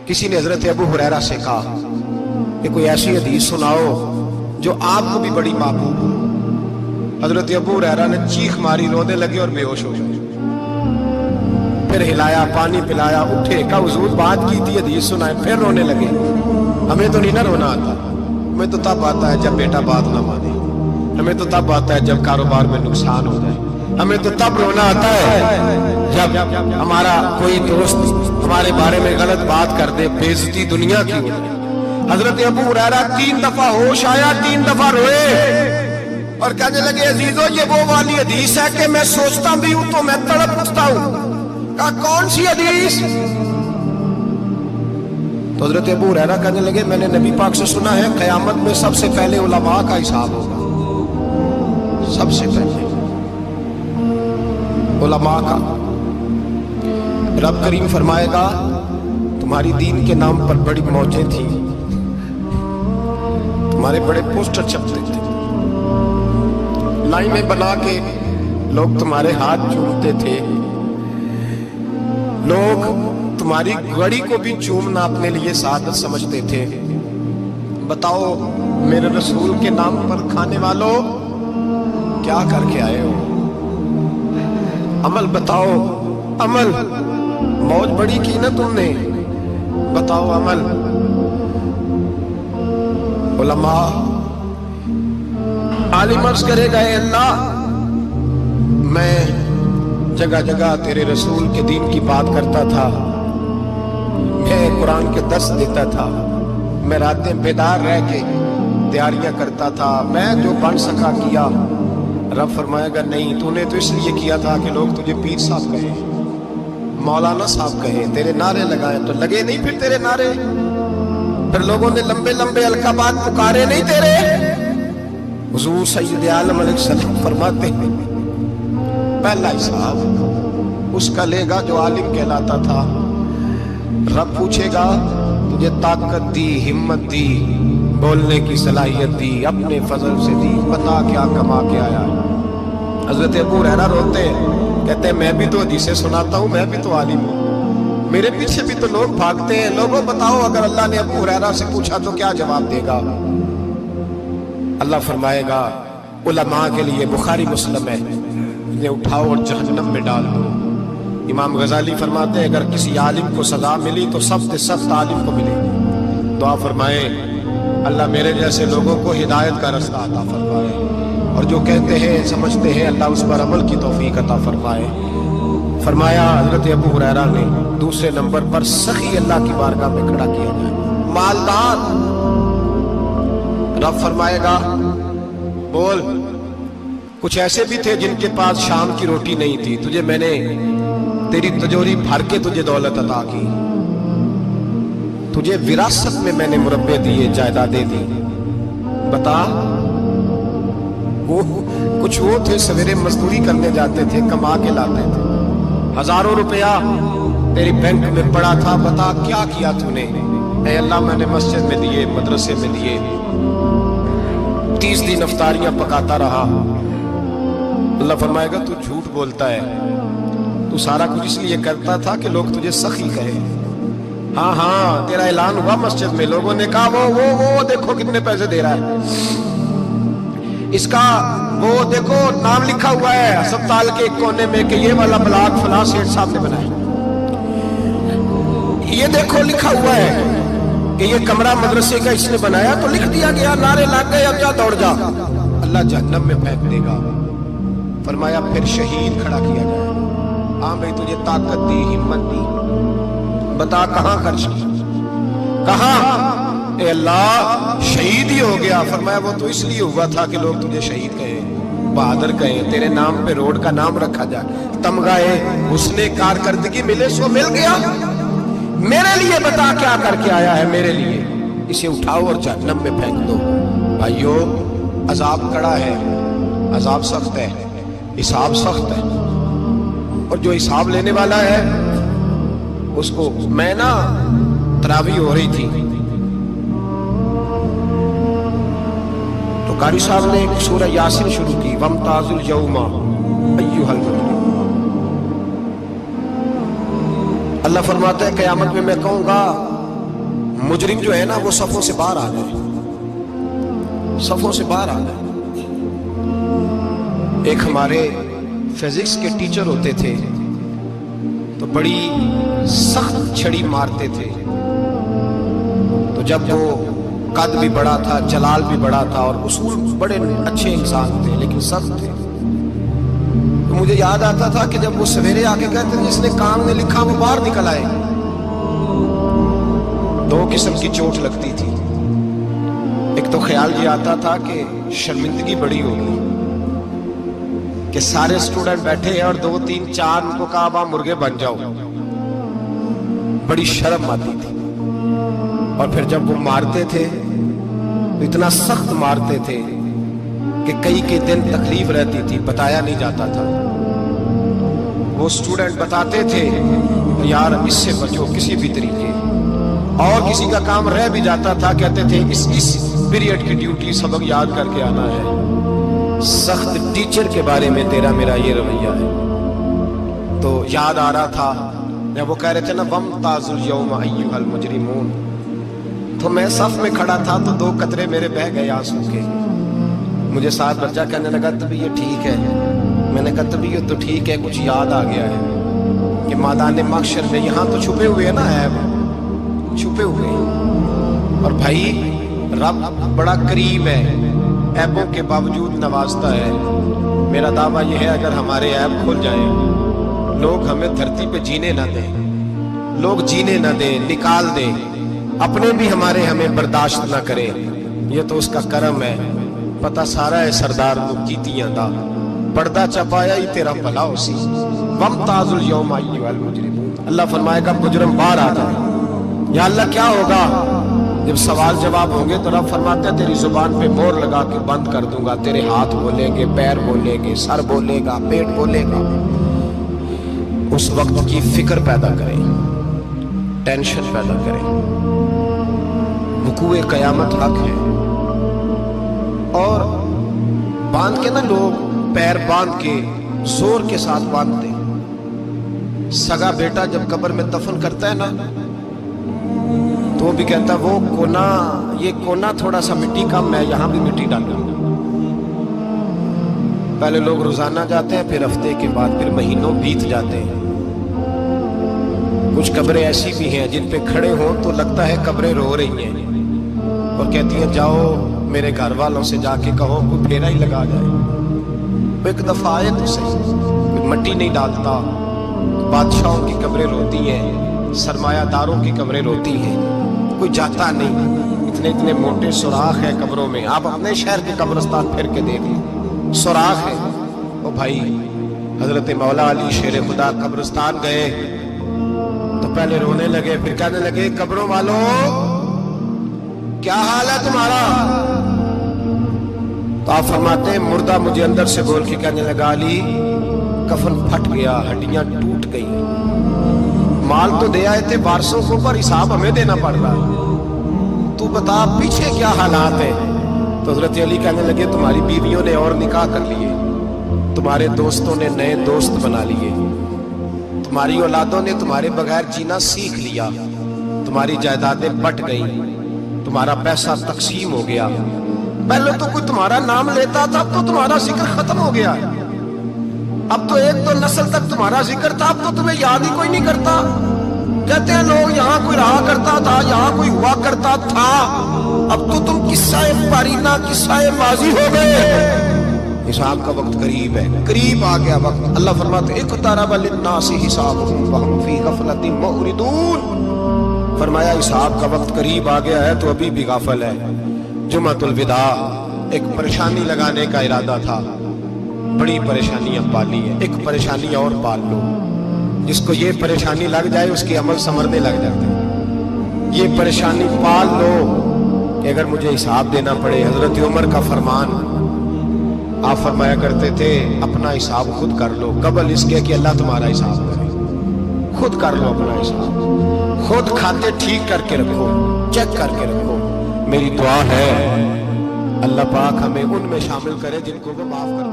किसी ने हजरत अबू हुरैरा से कहा कि कोई ऐसी हदीस सुनाओ जो आपको भी बड़ी महबूब हो। हजरत अबू हुरैरा ने चीख मारी, रोने लगे और बेहोश हो गए। फिर हिलाया, पानी पिलाया, उठे, कहा हुजूर बात की थी, हदीस सुनाए। फिर रोने लगे। हमें तो नहीं ना रोना आता, हमें तो तब आता है जब बेटा बात ना माने, हमें तो तब आता है जब कारोबार में नुकसान हो जाए, हमें तो तब रोना आता है जब हमारा कोई दोस्त हमारे बारे में गलत बात कर दे, बेइज्जती दुनिया की हो जाए। हजरत अबू हुरैरा 3 दफा होश आया, 3 दफा रोए और कहने लगे अजीजों ये वो वाली हदीस है कि मैं सोचता भी हूं तो मैं तड़प उठता हूं। कहा कौन सी हदीस? तो हजरत अबू हुरैरा कहने लगे मैंने नबी पाक से सुना है क़यामत में सबसे पहले उलमा का हिसाब होगा, सबसे पहले उलमा का। रब करीम फरमाएगा तुम्हारी दीन के नाम पर बड़ी मौजें थी, तुम्हारे बड़े पोस्टर छपते थे, लाइनें बना के लोग तुम्हारे हाथ चूमते थे, लोग तुम्हारी घड़ी को भी चूमना अपने लिए सादत समझते थे। बताओ मेरे रसूल के नाम पर खाने वालों क्या करके आए हो? अमल बताओ, अमल। मौज बड़ी की ना तुमने, बताओ अमल। उलमा आलिम अर्ज़ करेगा ऐ अल्लाह मैं जगह जगह तेरे रसूल के दीन की बात करता था, मैं कुरान के दर्स देता था, मैं रातें बेदार रह के तैयारियां करता था, मैं जो बन सका किया। रब फरमाएगा नहीं, तूने तो इसलिए किया था कि लोग तुझे पीर साहब कहे, मौलाना साहब कहे, तेरे नारे लगाए तो लगे नहीं फिर तेरे नारे, फिर लोगों ने लंबे लंबे अलकाबात पुकारे नहीं तेरे। हुजूर सैयद आलम अलैहिस्सलाम फरमाते हैं पहला हिसाब उसका लेगा जो आलिम कहलाता था। रब पूछेगा तुझे ताकत दी, हिम्मत दी, बोलने की सलाहियत दी, अपने फजल से दी, बता क्या कमा के आया। हजरत अबू हुरैरा रोते हैं, कहते हैं मैं भी तो हदीसें सुनाता हूँ, मैं भी तो आलिम हूँ, मेरे पीछे भी तो लोग भागते हैं। लोगों बताओ अगर अल्लाह ने अबू हुरैरा से पूछा तो क्या जवाब देगा? अल्लाह फरमाएगा उलमा के लिए बुखारी मुस्लिम है, इन्हें उठाओ और जहन्नम में डाल दो। इमाम गजाली फरमाते हैं अगर किसी आलिम को सजा मिली तो सबसे सख्त आलिम को मिलेगी। दुआ फरमाए अल्लाह मेरे जैसे लोगों को हिदायत का रास्ता अता फरमाए और जो कहते हैं समझते हैं अल्लाह उस पर अमल की तौफीक अता फरमाए। फरमाया हजरत अबू हुरैरा ने दूसरे नंबर पर सखी अल्लाह की बारगाह में खड़ा किया जाए, मालदार। रब फरमाएगा बोल कुछ ऐसे भी थे जिनके पास शाम की रोटी नहीं थी, तुझे मैंने तेरी तिजोरी भर के तुझे दौलत अता की, तुझे विरासत में मैंने मुरब्बे दिए, जायदादें दी। बता वो कुछ वो थे सवेरे मजदूरी करने जाते थे, कमा के लाते थे, हजारों रुपया तेरी बैंक में पड़ा था, बता क्या किया तूने? ऐ अल्लाह मैंने मस्जिद में दिए, मदरसे में दिए, 30 दिन अफ्तारियां पकाता रहा। अल्लाह फरमाएगा तू झूठ बोलता है, तू सारा कुछ इसलिए करता था कि लोग तुझे सखी कहे। हाँ हाँ तेरा ऐलान हुआ मस्जिद में, लोगों ने कहा वो देखो कितने पैसे दे रहा है, इसका वो देखो नाम लिखा हुआ है अस्पताल के एक कोने में कि ये वाला ब्लॉक फलां सेठ साहब ने बनाया, ये देखो लिखा हुआ है कि ये कमरा मदरसे का इसने बनाया, तो लिख दिया गया, नारे लग गए, अब जा दौड़ जा। अल्लाह जहन्नम में फेंक देगा। फरमाया फिर शहीद खड़ा किया जाए। हाँ भाई तुझे ताकत दी, हिम्मत दी, बता कहां खर्च की, कहां? ए अल्लाह शहीद ही हो गया। फरमाया वो तो इसलिए हुआ था कि लोग तुझे शहीद कहे, बहादुर कहे, तेरे नाम पे रोड का नाम रखा जाए, तमगाए हुस्ने कारकर्दगी मिले, सो मिल गया। मेरे लिए बता क्या करके आया है मेरे लिए? इसे उठाओ और जहन्नम में फेंक दो। भाइयों अजाब कड़ा है, अजाब सख्त है, हिसाब सख्त है, और जो हिसाब लेने वाला है उसको। मैं ना तरावी हो रही थी तो कारी साहब ने एक सूरह यासीन शुरू की, वमताजुल यौमा अय्युहल मुजरिम। अल्लाह फरमाता है क़यामत में मैं कहूंगा मुजरिम जो है ना वो सफों से बाहर आ गए, सफों से बाहर आ गए। एक हमारे फिजिक्स के टीचर होते थे तो बड़ी सख्त छड़ी मारते थे। तो जब वो कद भी बड़ा था, जलाल भी बड़ा था और उसूल बड़े अच्छे इंसान थे लेकिन सख्त थे, तो मुझे याद आता था कि जब वो सवेरे आके कहते थे जिसने काम ने लिखा वो बाहर निकल आए। दो किस्म की चोट लगती थी। एक तो ख्याल ये आता था कि शर्मिंदगी बड़ी होगी कि सारे स्टूडेंट बैठे हैं और 2 3 4 उनको कहा वहां मुर्गे बन जाओ, बड़ी शर्म आती थी। और फिर जब वो मारते थे तो इतना सख्त मारते थे कि कई के दिन तकलीफ रहती थी, बताया नहीं जाता था। वो स्टूडेंट बताते थे यार इससे बचो किसी भी तरीके, और किसी का काम रह भी जाता था कहते थे इस पीरियड की ड्यूटी सबक याद करके आना है। सख्त टीचर के बारे में तेरा मेरा ये रवैया है। तो याद आ रहा था जब वो कह रहे थे ना वमताजुल यौम अय्युहल मुजरिमून, तो मैं सफ में खड़ा था तो 2 कतरे मेरे बह गए आंसू के। मुझे साथ बच्चा कहने लगा तभी ये ठीक है। मैंने कहा तभी ये तो ठीक है, कुछ याद आ गया है कि मैदान महशर में यहाँ तो छुपे हुए हैं ना ऐब, छुपे हुए हैं। और भाई रब बड़ा करीब है, ऐबों के बावजूद नवाजता है। मेरा दावा यह है अगर हमारे ऐब खुल जाएं, लोग हमें धरती पे जीने ना दें, लोग जीने ना दें, निकाल दें, अपने भी हमें बर्दाश्त ना करें, ये तो उसका करम है। पता सारा है सरदार तू कीतियां दा, पर्दा चपाया ही तेरा भला उसी। वमताजुल यौम अय्युहल मुजरिमून, अल्लाह फरमाएगा मुजरिम बाहर आ जा। या अल्लाह क्या होगा जब सवाल जवाब होंगे तो रब फरमाते हैं तेरी जुबान पे मोहर लगा के बंद कर दूंगा, तेरे हाथ बोलेंगे, पैर बोलेंगे, सर बोलेगा, पेट बोलेगा। उस वक्त की फिक्र पैदा करें, टेंशन पैदा करें। वुकूए कयामत हक है। और बांध के ना लोग पैर बांध के जोर के साथ बांधते। सगा बेटा जब कब्र में दफन करता है ना तो वो भी कहता वो कोना, ये कोना थोड़ा सा मिट्टी कम है, यहां भी मिट्टी डालूंगा। पहले लोग रोजाना जाते हैं, फिर हफ्ते के बाद, फिर महीनों बीत जाते हैं। कुछ कब्रें ऐसी भी हैं जिन पे खड़े हो तो लगता है कब्रें रो रही हैं और कहती हैं जाओ मेरे घर वालों से जाके कहो कोई फेरा ही लगा जाए। वो एक दफा आए तो सही, कोई मट्टी नहीं डालता। बादशाहों की कब्रें रोती हैं, सरमायादारों की कब्रें रोती हैं, कोई जाता नहीं। इतने इतने मोटे सुराख है कब्रों में। आप अपने शहर के कब्रिस्तान फिर के देख लो, सुराख है। ओ भाई हजरत मौला अली शेर खुदा कब्रिस्तान गए तो पहले रोने लगे, फिर कहने लगे कब्रों वालों क्या हाल है तुम्हारा। तो आप फरमाते हैं मुर्दा मुझे अंदर से बोल के कहने लगा अली कफन फट गया, हड्डियां टूट गई, माल तो दे आए थे वारसों को पर हिसाब हमें देना पड़ रहा है, तू बता पीछे क्या हालात है। तो हजरत अली कहने लगे तुम्हारी बीवियों ने और निकाह कर लिए, तुम्हारे दोस्तों ने नए दोस्त बना लिए, तुम्हारी औलादों ने तुम्हारे बगैर जीना सीख लिया, तुम्हारी जायदादें बट गई, तुम्हारा पैसा तकसीम हो गया। पहले तो कोई तुम्हारा नाम लेता था, अब तो तुम्हारा जिक्र खत्म हो गया। अब तो एक तो नस्ल तक तुम्हारा जिक्र था, अब तो तुम्हें याद ही कोई नहीं करता। कहते हैं लोग यहाँ कोई रहा करता था, यहाँ कोई हुआ करता था, अब तो तुम किस्सा-ए पारीना, किस्सा-ए माजी हो गए। हिसाब का वक्त करीब है, करीब आ गया वक्त। अल्लाह फरमाते इक़्तरब लिन्नासि हिसाबुहुम वहुम फी गफलतिन मुअरिदून। फरमाया हिसाब का वक्त करीब आ गया है तो अभी भी गाफिल है। जुमातुल विदा एक परेशानी लगाने का इरादा था, बड़ी परेशानियां पाली है, एक परेशानी और पाल लो। जिसको ये परेशानी लग जाए उसके अमल संवरने लग जाते हैं। ये परेशानी पाल लो कि अगर मुझे हिसाब देना पड़े। हजरत उमर का फरमान, आप फरमाया करते थे अपना हिसाब खुद कर लो, कबल इसके कि अल्लाह तुम्हारा हिसाब करे। खुद कर लो अपना हिसाब, खुद खाते ठीक करके रखो, चेक करके रखो। मेरी दुआ है अल्लाह पाक हमें उनमें शामिल करे जिनको वो माफ कर दे।